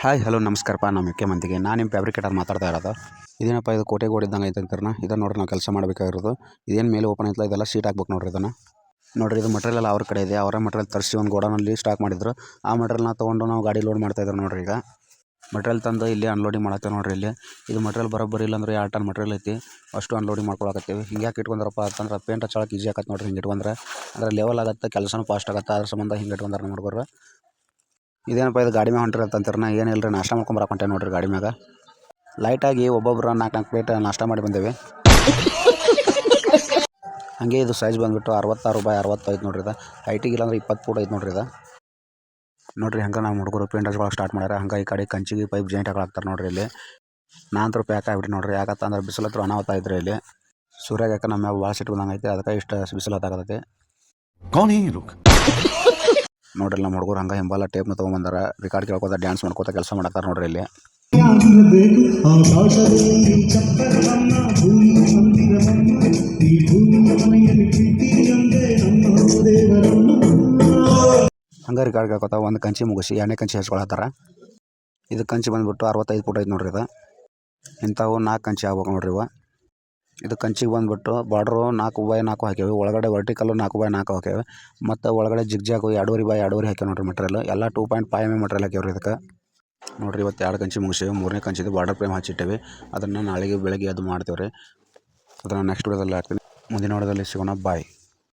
Hi hello ನಮಸ್ಕಾರಪ್ಪ. ನಮ್ಮ ಮುಖ್ಯಮಂತ್ರಿಗೆ ನಾನು ನಿಮ್ಮ ಫ್ಯಾಬ್ರಿಕೇಟರ್ ಮಾತಾಡ್ತಾ ಇರೋದು. ಇದೇನಪ್ಪ ಇದು ಕೋಟೆ ಗೋಡಿದ್ದಂಗೆ ಐತೆ ಅಂತಾರನ ಇದನ್ನು ನೋಡ್ರಿ ನಾವು ಕೆಲಸ ಮಾಡಬೇಕಾಗಿರೋದು. ಇದೇನು ಮೇಲೆ ಓಪನ್ ಐತಲ್ಲ ಇದೆಲ್ಲ ಶೀಟ್ ಹಾಕ್ಬೇಕು ನೋಡ್ರಿ. ಇದನ್ನು ನೋಡ್ರಿ ಇದು ಮಟೀರಿಯಲ್ ಅವ್ರ ಕಡೆ ಇದೆ. ಅವರ ಮಟೀರಿಯಲ್ ತರಿಸಿ ಒಂದು ಗೋಡನಲ್ಲಿ ಸ್ಟಾಕ್ ಮಾಡಿದ್ರು. ಆ ಮಟೀರಿಯಲ್ನ ತೊಗೊಂಡು ನಾವು ಗಾಡಿ ಲೋಡ್ ಮಾಡ್ತಾ ಇದ್ದಾರೆ ನೋಡ್ರಿ. ಈಗ ಮಟೀರಿಯಲ್ ತಂದು ಇಲ್ಲಿ ಅನ್ಲೋಡಿಂಗ್ ಮಾಡತ್ತೆ ನೋಡ್ರಿ. ಇಲ್ಲಿ ಇದು ಮಟೀರಿಯಲ್ ಬರೋಬ್ಬರಿ ಇಲ್ಲ ಅಂದ್ರೆ 2 ಟನ್ ಮಟೀರಿಯಲ್ ಐತಿ. ಅಷ್ಟು ಅನ್ಲೋಡಿಂಗ್ ಮಾಡ್ಕೊಳಕತ್ತೀವಿ. ಹಿಂಗೆ ಯಾಕೆ ಇಟ್ಕೊಂಡ್ರಪ್ಪ ಅಂತಂದ್ರೆ ಪೇಂಟ್ ಹಚ್ಚೋಕೆ ಈಜಿ ಆಗತ್ತೆ ನೋಡ್ರಿ. ಹಿಂಗೆ ಇಟ್ಕೊಂಡ್ರೆ ಅಂದ್ರೆ ಲೆವೆಲ್ ಆಗುತ್ತೆ, ಕೆಲಸನೂ ಫಾಸ್ಟ್ ಆಗುತ್ತೆ. ಅದ್ರ ಸಂಬಂಧ ಹಿಂಗೆ ಇಟ್ಕೊಂಡ್ರೆ ನೋಡ್ಕೊಡ್ರಿ. ಇದೇನಪ್ಪ ಇದು ಗಾಡಿ ಮ್ಯಾಗ ಹೊಂಟಿರತ್ತಂತಾರನ ಏನಿಲ್ಲ ರೀ, ನಾಷ್ಟ ಮಾಡ್ಕೊಂಬರಕ್ಕೆ ಹೊಂಟೆ ನೋಡ್ರಿ. ಗಾಡಿ ಮ್ಯಾಗ ಲೈಟಾಗಿ ಒಬ್ಬೊಬ್ರು 4 ಪ್ಲೇಟ್ ನಾಷ್ಟ ಮಾಡಿ ಬಂದೇವೆ. ಹಾಗೆ ಇದು ಸೈಜ್ ಬಂದುಬಿಟ್ಟು 66 ಬೈ 60 ಐತೆ ನೋಡ್ರಿ. ಇದು ಹೈಟಿಗೆ ಇಲ್ಲಾಂದ್ರೆ 20 ಫೂಟ್ ಐತೆ ನೋಡ್ರಿ. ಇದು ನೋಡ್ರಿ ಹಂಗೆ ನಾವು ಹುಡುಗರು ಪೇಂಟ್ ಹಚ್ಕೊಳಕ್ಕೆ ಸ್ಟಾರ್ಟ್ ಮಾಡ್ಯಾರ. ಹಂಗೆ ಈ ಕಡೆ ಕಂಚಿಗೆ ಪೈಪ್ ಜಾಯಿಂಟ್ ಹಾಕ್ತಾರೆ ನೋಡ್ರಿ. ಇಲ್ಲಿ ನಾನು ಪ್ಯಾಕ್ ಆಗಿಬಿಟ್ಟು ನೋಡ್ರಿ. ಯಾಕಂತ ಅಂದ್ರೆ ಬಿಸಿಲು ಹತ್ರ ಅನಾಹುತ ಇದ್ರೆ ಇಲ್ಲಿ ಸೂರ್ಯಾಗ ಯಾಕೆ ನಮ್ಮ ಭಾಳ ಸಿಟ್ಟು ಬಂದಂಗೆ ಐತೆ. ಅದಕ್ಕೆ ಇಷ್ಟು ಬಿಸಿಲು ಹತ್ತಾಗತ್ತೆ ನೋಡ್ರಿ. ನಮ್ಮ ಹುಡುಗರು ಹಂಗೆ ಹಿಂಬಾಲ ಟೇಪ್ನ ತೊಗೊಂಬಂದಾರ. ರೆಕಾರ್ಡ್ ಕೇಳ್ಕೊತ ಡ್ಯಾನ್ಸ್ ಮಾಡ್ಕೋತ ಕೆಲಸ ಮಾಡತ್ತಾರ ನೋಡ್ರಿ. ಇಲ್ಲಿ ಹಂಗೆ ರೆಕಾರ್ಡ್ ಕೇಳ್ಕೊತ ಒಂದು ಕಂಚಿ ಮುಗಿಸಿ 2ನೇ ಕಂಚಿ ಹಚ್ಕೊಳತ್ತಾರ. ಇದು ಕಂಚಿ ಬಂದುಬಿಟ್ಟು 65 ಫೂಟ್ ಐತೆ ನೋಡ್ರಿ. ಇದು ಇಂಥವು 4 ಕಂಚಿ ಆಗ್ಬೇಕು ನೋಡ್ರಿ. ಇದು ಕಂಚಿಗೆ ಬಂದುಬಿಟ್ಟು ಬಾರ್ಡ್ರು 4 ಬೈ 4 ಹಾಕೇವಿ. ಒಳಗಡೆ ವರ್ಟಿಕಲ್ಲು 4 ಬೈ 4 ಹಾಕೇವಿ. ಮತ್ತು ಒಳಗಡೆ ಜಿಗ್ಜಾಗು 2.5 ಬೈ 2.5 ಹಾಕೇವಿ ನೋಡ್ರಿ. ಮಟೀರಿಯಲ್ ಎಲ್ಲ 2.5 mm ಮಟೀರಿಯಲ್ ಹಾಕೇವ್ರಿ. ಇದಕ್ಕೆ ನೋಡ್ರಿ ಇವತ್ತು 2 ಕಂಚಿ ಮುಗಿಸೇವಿ. 3ನೇ ಕಂಚಿದು ಬಾರ್ಡರ್ ಫ್ರೇಮ್ ಹಚ್ಚಿಟ್ಟೇವಿ. ಅದನ್ನು ನಾಳೆಗೆ ಬೆಳಗ್ಗೆ ಅದು ಮಾಡ್ತೇವೆ ರೀ. ಅದನ್ನು ನೆಕ್ಸ್ಟ್ ವಿಡಿಯೋದಲ್ಲಿ ಹಾಕ್ತೀನಿ. ಮುಂದಿನ ವಿಡಿಯೋದಲ್ಲಿ ಸಿಗೋಣ. ಬಾಯ್.